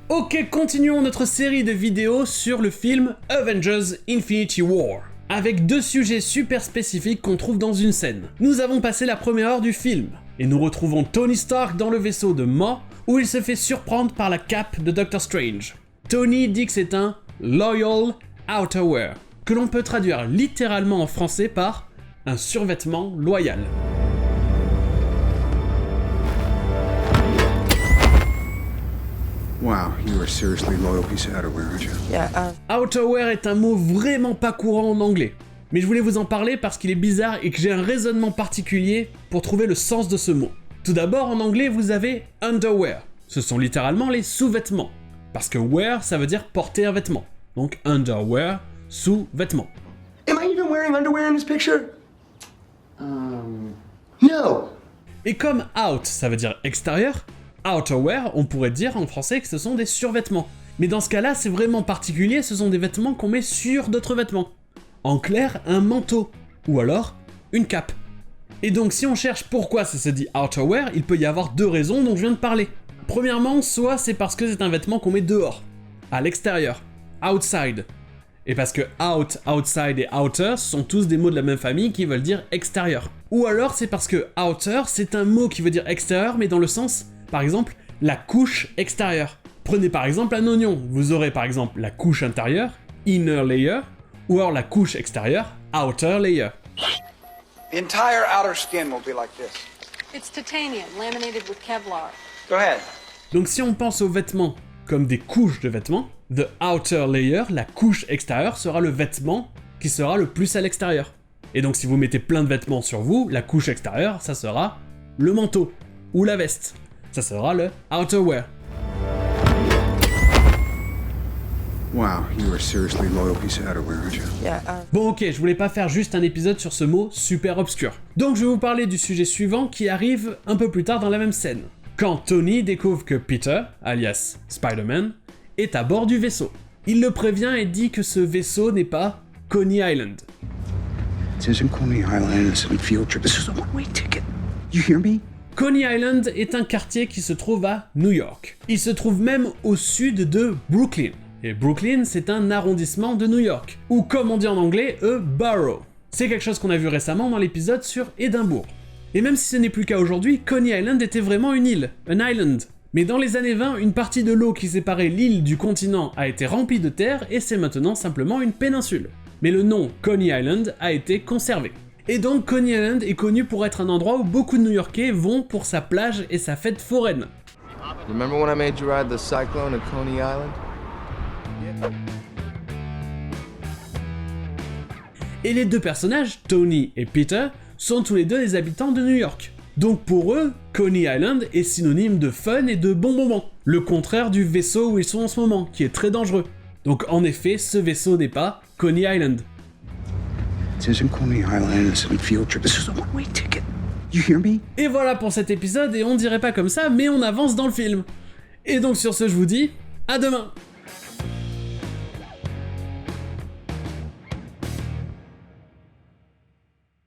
Ok, continuons notre série de vidéos sur le film Avengers Infinity War, avec deux sujets super spécifiques qu'on trouve dans une scène. Nous avons passé la première heure du film, et nous retrouvons Tony Stark dans le vaisseau de Ma, où il se fait surprendre par la cape de Doctor Strange. Tony dit que c'est un Loyal Outerwear, que l'on peut traduire littéralement en français par un survêtement loyal. Wow, you are a seriously loyal piece of outerwear, aren't you? Yeah, Outerwear est un mot vraiment pas courant en anglais, mais je voulais vous en parler parce qu'il est bizarre et que j'ai un raisonnement particulier pour trouver le sens de ce mot. Tout d'abord, en anglais, vous avez underwear. Ce sont littéralement les sous-vêtements. Parce que wear, ça veut dire porter un vêtement. Donc underwear, sous-vêtements. Am I even wearing underwear in this picture? No. Et comme out, ça veut dire extérieur, outerwear, on pourrait dire en français que ce sont des survêtements. Mais dans ce cas-là, c'est vraiment particulier, ce sont des vêtements qu'on met sur d'autres vêtements. En clair, un manteau. Ou alors, une cape. Et donc si on cherche pourquoi ça se dit outerwear, il peut y avoir deux raisons dont je viens de parler. Premièrement, soit c'est parce que c'est un vêtement qu'on met dehors, à l'extérieur, outside. Et parce que out, outside et outer sont tous des mots de la même famille qui veulent dire extérieur. Ou alors c'est parce que outer, c'est un mot qui veut dire extérieur, mais dans le sens, par exemple, la couche extérieure. Prenez par exemple un oignon, vous aurez par exemple la couche intérieure, inner layer, ou alors la couche extérieure, outer layer. The entire outer skin will be like this. it's titanium laminated with Kevlar. Go ahead. Donc si on pense aux vêtements comme des couches de vêtements, the outer layer, la couche extérieure, sera le vêtement qui sera le plus à l'extérieur. Et donc si vous mettez plein de vêtements sur vous, la couche extérieure, ça sera le manteau, ou la veste. Ça sera le outerwear. Wow, you are a seriously loyal piece of outerwear, aren't you? Yeah, Bon ok, je voulais pas faire juste un épisode sur ce mot super obscur. Donc je vais vous parler du sujet suivant qui arrive un peu plus tard dans la même scène. Quand Tony découvre que Peter, alias Spider-Man, est à bord du vaisseau. Il le prévient et dit que ce vaisseau n'est pas Coney Island. This isn't Coney Island, it's a field trip. This is a one-way ticket. You hear me? Coney Island est un quartier qui se trouve à New York. Il se trouve même au sud de Brooklyn. Et Brooklyn, c'est un arrondissement de New York. Ou comme on dit en anglais, a borough. C'est quelque chose qu'on a vu récemment dans l'épisode sur Édimbourg. Et même si ce n'est plus le cas aujourd'hui, Coney Island était vraiment une île, un island. Mais dans les années 20, une partie de l'eau qui séparait l'île du continent a été remplie de terre et c'est maintenant simplement une péninsule. Mais le nom Coney Island a été conservé. Et donc Coney Island est connu pour être un endroit où beaucoup de New-Yorkais vont pour sa plage et sa fête foraine. Remember when I made you ride the Cyclone at Coney Island? Et les deux personnages, Tony et Peter, sont tous les deux des habitants de New York. Donc pour eux, Coney Island est synonyme de fun et de bon moment, le contraire du vaisseau où ils sont en ce moment, qui est très dangereux. Donc en effet, ce vaisseau n'est pas Coney Island. This isn't Coney Island, it's a field trip. This is a one-way ticket. You hear me? Et voilà pour cet épisode, et on dirait pas comme ça, mais on avance dans le film. Et donc sur ce, je vous dis, à demain!